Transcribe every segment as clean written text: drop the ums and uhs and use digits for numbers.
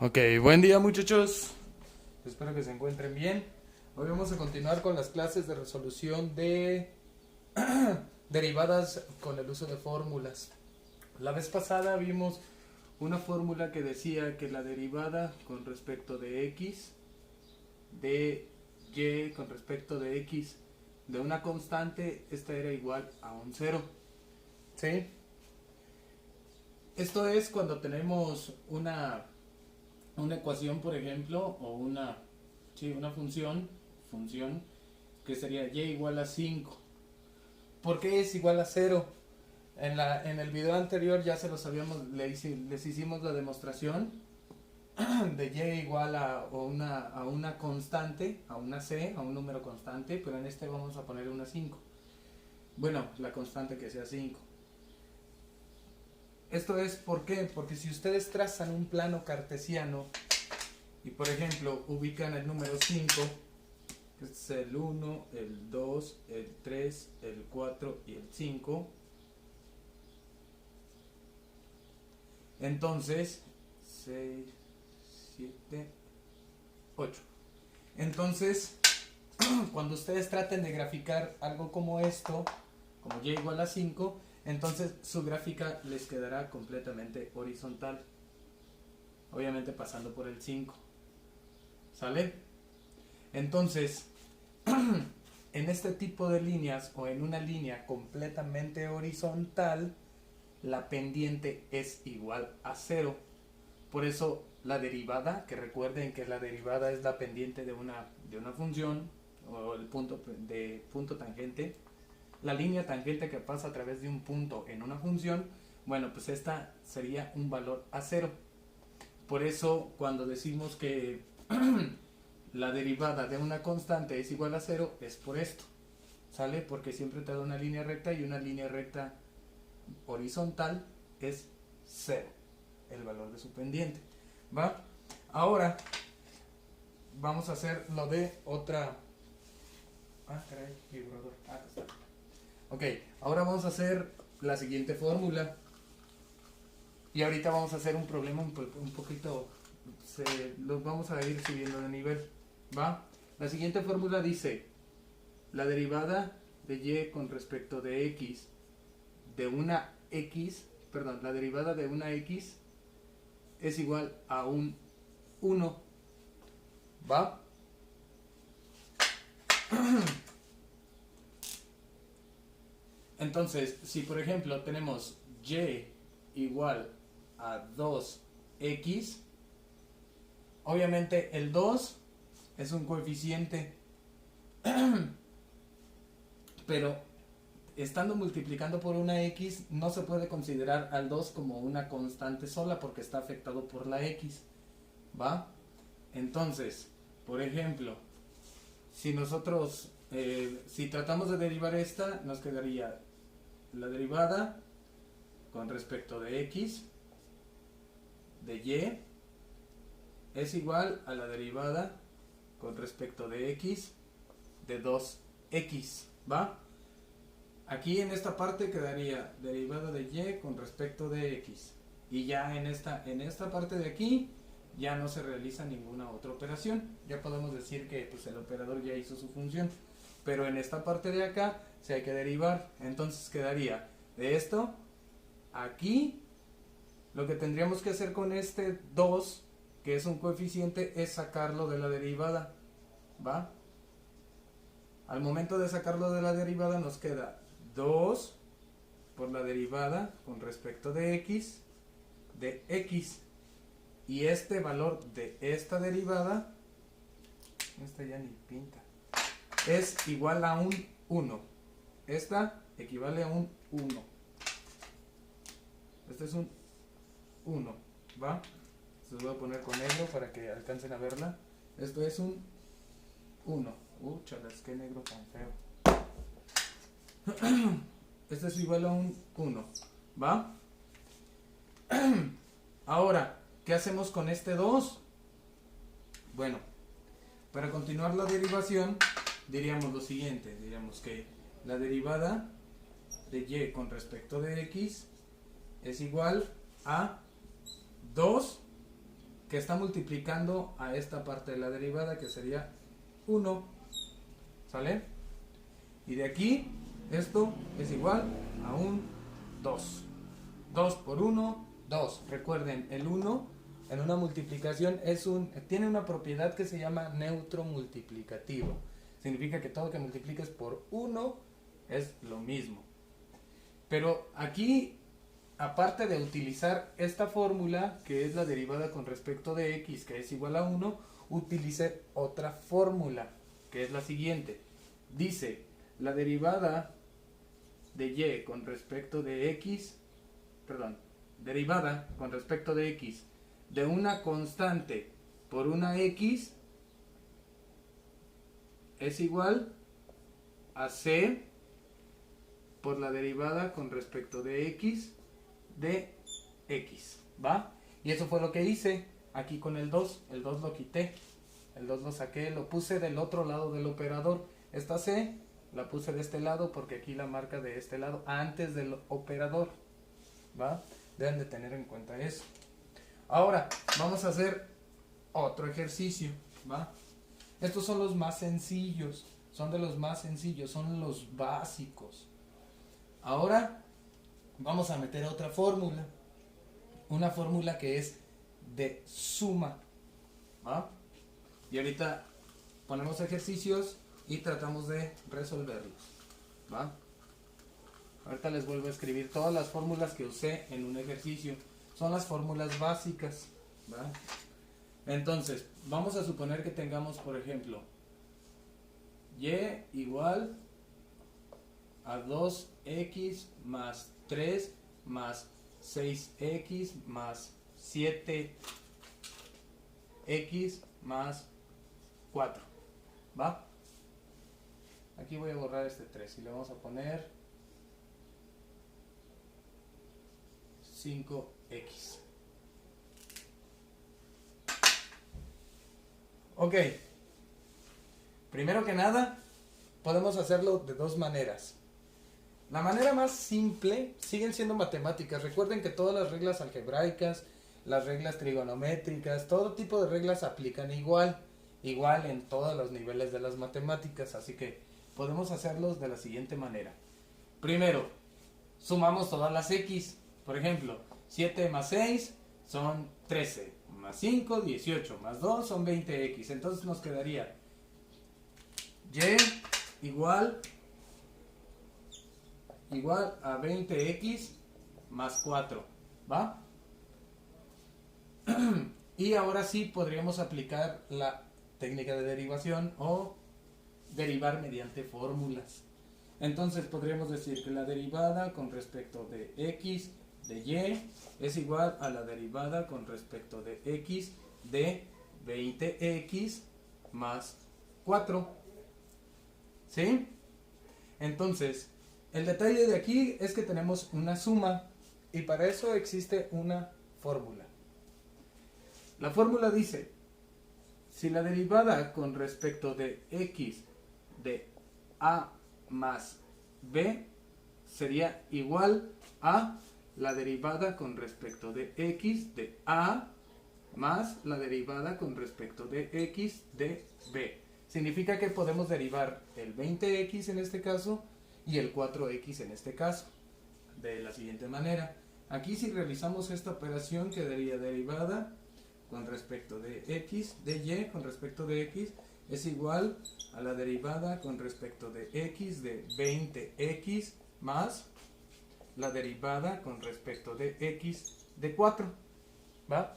Ok, buen día muchachos. Espero que se encuentren bien. Hoy vamos a continuar con las clases de resolución de derivadas con el uso de fórmulas. La vez pasada vimos una fórmula que decía que la derivada con respecto de x, de y con respecto de x de una constante, esta era igual a un cero. ¿Sí? Esto es cuando tenemos una ecuación, por ejemplo, o una función que sería y igual a 5. ¿Por qué es igual a 0? En el video anterior ya se los habíamos, les hicimos la demostración de y igual a una constante, a una c, a un número constante, pero en este vamos a poner una 5. Bueno, la constante que sea 5. Esto es, ¿por qué? Porque si ustedes trazan un plano cartesiano y por ejemplo ubican el número 5, que es el 1, el 2, el 3, el 4 y el 5, entonces 6, 7, 8. Entonces, cuando ustedes traten de graficar algo como esto, como y igual a 5, entonces su gráfica les quedará completamente horizontal, obviamente pasando por el 5. ¿Sale? Entonces, en este tipo de líneas o en una línea completamente horizontal, la pendiente es igual a 0. Por eso la derivada, que recuerden que la derivada es la pendiente de una función, o el punto tangente, la línea tangente que pasa a través de un punto en una función, bueno, pues esta sería un valor a 0. Por eso cuando decimos que la derivada de una constante es igual a 0, es por esto, ¿sale? Porque siempre te da una línea recta y una línea recta horizontal es 0, el valor de su pendiente, ¿va? Ahora vamos a hacer lo de otra... caray, vibrador. Está. Ok, ahora vamos a hacer la siguiente fórmula. Y ahorita vamos a hacer un problema un poquito... los vamos a ir subiendo de nivel, ¿va? La siguiente fórmula dice: la derivada de y con respecto de x de una x, perdón, la derivada de una x es igual a un 1, ¿va? Entonces, si por ejemplo tenemos y igual a 2x, obviamente el 2 es un coeficiente, pero estando multiplicando por una x no se puede considerar al 2 como una constante sola porque está afectado por la x, ¿va? Entonces, por ejemplo, si nosotros si tratamos de derivar esta, nos quedaría la derivada con respecto de x de y es igual a la derivada con respecto de x de 2x, ¿va? Aquí en esta parte quedaría derivada de y con respecto de x, y ya en esta parte de aquí ya no se realiza ninguna otra operación, ya podemos decir que pues, el operador ya hizo su función, pero en esta parte de acá sí hay que derivar. Entonces quedaría de esto aquí. Lo que tendríamos que hacer con este 2, que es un coeficiente, es sacarlo de la derivada, ¿va? Al momento de sacarlo de la derivada nos queda 2 por la derivada con respecto de x, y este valor de esta derivada, esta ya ni pinta, es igual a un 1. Esta equivale a un 1. Este es un 1, ¿va? Se los voy a poner con negro para que alcancen a verla. Esto es un 1. Chalas, qué negro tan feo. Este es igual a un 1, ¿va? Ahora, ¿qué hacemos con este 2? Bueno, para continuar la derivación, diríamos lo siguiente. Diríamos que la derivada de y con respecto de x es igual a 2, que está multiplicando a esta parte de la derivada, que sería 1, ¿sale? Y de aquí, esto es igual a un 2. 2 por 1, 2. Recuerden, el 1 en una multiplicación tiene una propiedad que se llama neutro multiplicativo. Significa que todo que multipliques por 1 es lo mismo. Pero aquí, aparte de utilizar esta fórmula, que es la derivada con respecto de x, que es igual a 1, utilicé otra fórmula, que es la siguiente. Dice, la derivada de y con respecto de x, derivada con respecto de x de una constante por una x es igual a c por la derivada con respecto de x de x, ¿va? Y eso fue lo que hice aquí con el 2. El 2 lo quité, el 2 lo saqué, lo puse del otro lado del operador. Esta c la puse de este lado porque aquí la marca de este lado antes del operador, ¿va? Deben de tener en cuenta eso. Ahora vamos a hacer otro ejercicio, ¿va? Estos son los más sencillos, son de los más sencillos, son los básicos. Ahora vamos a meter otra fórmula, una fórmula que es de suma, ¿va? Y ahorita ponemos ejercicios y tratamos de resolverlos, ¿va? Ahorita les vuelvo a escribir todas las fórmulas que usé en un ejercicio. Son las fórmulas básicas, ¿va? Entonces, vamos a suponer que tengamos, por ejemplo, y igual a 2x más 3 más 6x más 7x más 4, ¿va? Aquí voy a borrar este 3 y le vamos a poner 5x. Ok, primero que nada podemos hacerlo de dos maneras. La manera más simple, siguen siendo matemáticas. Recuerden que todas las reglas algebraicas, las reglas trigonométricas, todo tipo de reglas aplican igual en todos los niveles de las matemáticas. Así que podemos hacerlos de la siguiente manera. Primero, sumamos todas las x. Por ejemplo, 7 más 6 son 13, más 5, 18, más 2 son 20x. Entonces nos quedaría y igual a 20x más 4, ¿va? Y ahora sí podríamos aplicar la técnica de derivación o derivar mediante fórmulas. Entonces podríamos decir que la derivada con respecto de x de y es igual a la derivada con respecto de x de 20x más 4, ¿sí? Entonces, el detalle de aquí es que tenemos una suma y para eso existe una fórmula. La fórmula dice, si la derivada con respecto de x de a más b sería igual a la derivada con respecto de x de a más la derivada con respecto de x de b. Significa que podemos derivar el 20x en este caso y el 4x en este caso de la siguiente manera. Aquí si realizamos esta operación quedaría derivada con respecto de x de y con respecto de x es igual a la derivada con respecto de x de 20x más la derivada con respecto de x de 4, ¿va?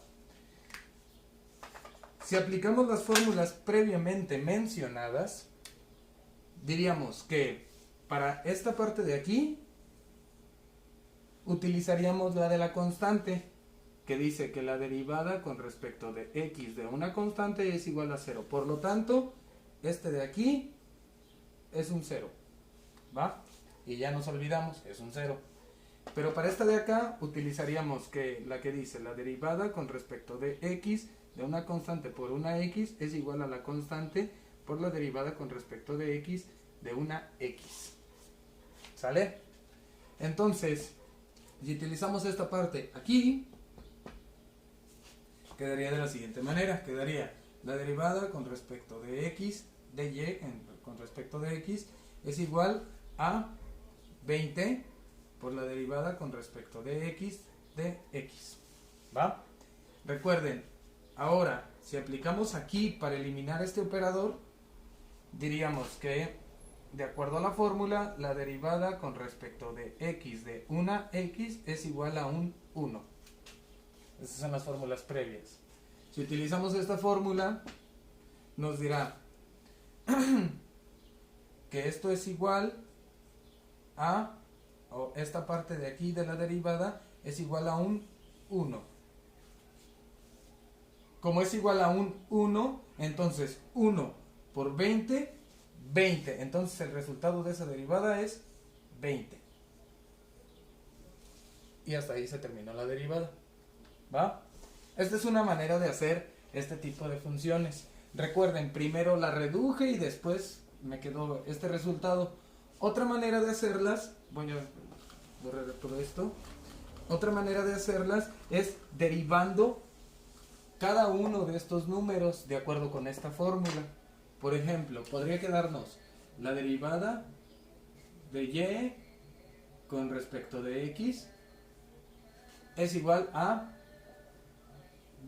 Si aplicamos las fórmulas previamente mencionadas, diríamos que para esta parte de aquí utilizaríamos la de la constante, que dice que la derivada con respecto de x de una constante es igual a 0. Por lo tanto, este de aquí es un 0, ¿va? Y ya nos olvidamos, es un 0. Pero para esta de acá utilizaríamos que la que dice la derivada con respecto de x de una constante por una x es igual a la constante por la derivada con respecto de x de una x. ¿Sale? Entonces, si utilizamos esta parte aquí, quedaría de la siguiente manera. Quedaría la derivada con respecto de x, de y con respecto de x, es igual a 20 por la derivada con respecto de x, ¿va? Recuerden, ahora, si aplicamos aquí para eliminar este operador, diríamos que, de acuerdo a la fórmula, la derivada con respecto de x de una x es igual a un 1. Estas son las fórmulas previas. Si utilizamos esta fórmula, nos dirá que esto es igual a, o esta parte de aquí de la derivada es igual a un 1. Como es igual a un 1, entonces 1 por 20, 20. Entonces el resultado de esa derivada es 20. Y hasta ahí se terminó la derivada. ¿Va? Esta es una manera de hacer este tipo de funciones. Recuerden, primero la reduje y después me quedó este resultado. Otra manera de hacerlas, voy a borrar todo esto. Otra manera de hacerlas es derivando cada uno de estos números de acuerdo con esta fórmula. Por ejemplo, podría quedarnos la derivada de y con respecto de x es igual a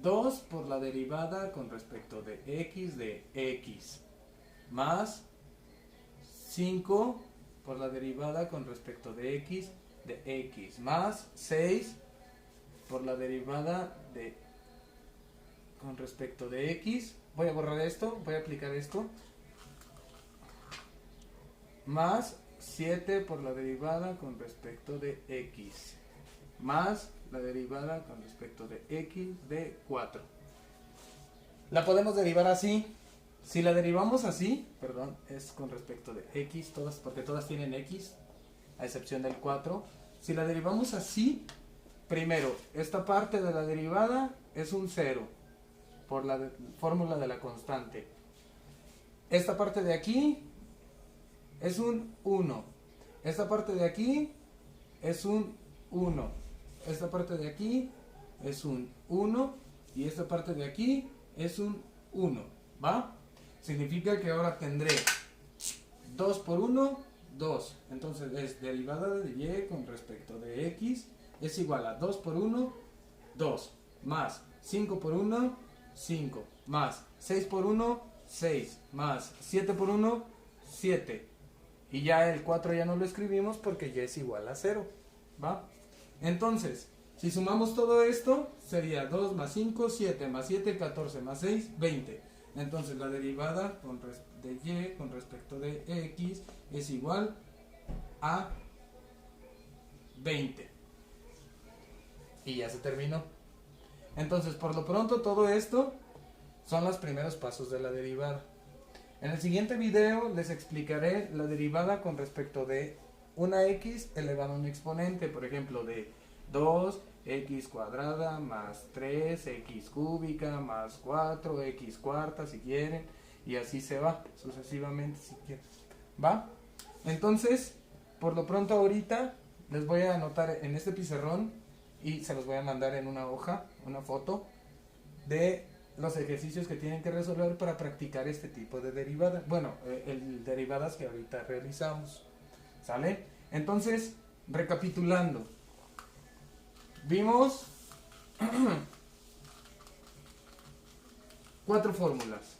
2 por la derivada con respecto de x más 5 por la derivada con respecto de x más 6 por la derivada con respecto de x. Voy a borrar esto, voy a aplicar esto, más 7 por la derivada con respecto de x más la derivada con respecto de x de 4. La podemos derivar así. Si la derivamos así, perdón, es con respecto de x, todas, porque todas tienen x, a excepción del 4. Si la derivamos así, primero, esta parte de la derivada es un 0, por la fórmula de la constante. Esta parte de aquí es un 1. Esta parte de aquí es un 1. Esta parte de aquí es un 1 y esta parte de aquí es un 1, ¿va? Significa que ahora tendré 2 por 1, 2. Entonces es derivada de y con respecto de x es igual a 2 por 1, 2, más 5 por 1, 5, más 6 por 1, 6, más 7 por 1, 7. Y ya el 4 ya no lo escribimos porque ya es igual a 0, ¿va? Entonces, si sumamos todo esto, sería 2 más 5, 7, más 7, 14, más 6, 20. Entonces la derivada de y con respecto de x es igual a 20. Y ya se terminó. Entonces, por lo pronto, todo esto son los primeros pasos de la derivada. En el siguiente video les explicaré la derivada con respecto de una x elevado a un exponente, por ejemplo, de 2x cuadrada más 3x cúbica más 4x cuarta si quieren, y así se va sucesivamente si quieren. ¿Va? Entonces, por lo pronto ahorita les voy a anotar en este pizarrón y se los voy a mandar en una hoja, una foto de los ejercicios que tienen que resolver para practicar este tipo de derivadas. Bueno, derivadas que ahorita realizamos. ¿Sale? Entonces, recapitulando. Vimos 4 fórmulas.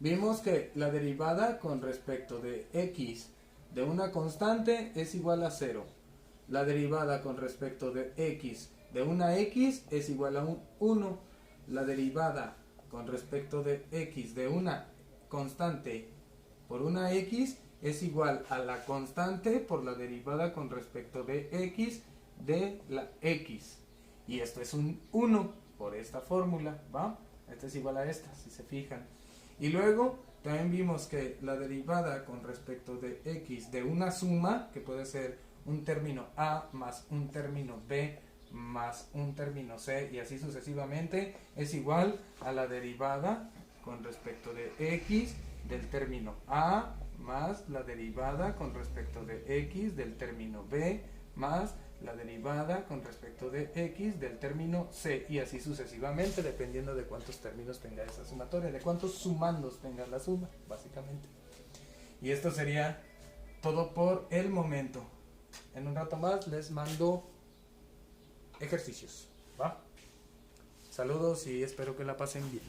Vimos que la derivada con respecto de x de una constante es igual a 0. La derivada con respecto de x de una x es igual a un 1. La derivada con respecto de x de una constante por una x es igual a la constante por la derivada con respecto de x de la x. Y esto es un 1 por esta fórmula, ¿va? Esta es igual a esta, si se fijan. Y luego también vimos que la derivada con respecto de x de una suma, que puede ser un término a más un término b más un término c y así sucesivamente, es igual a la derivada con respecto de x del término a más la derivada con respecto de x del término b más la derivada con respecto de x del término c, y así sucesivamente, dependiendo de cuántos términos tenga esa sumatoria, de cuántos sumandos tenga la suma, básicamente. Y esto sería todo por el momento. En un rato más les mando ejercicios, ¿va? Saludos y espero que la pasen bien.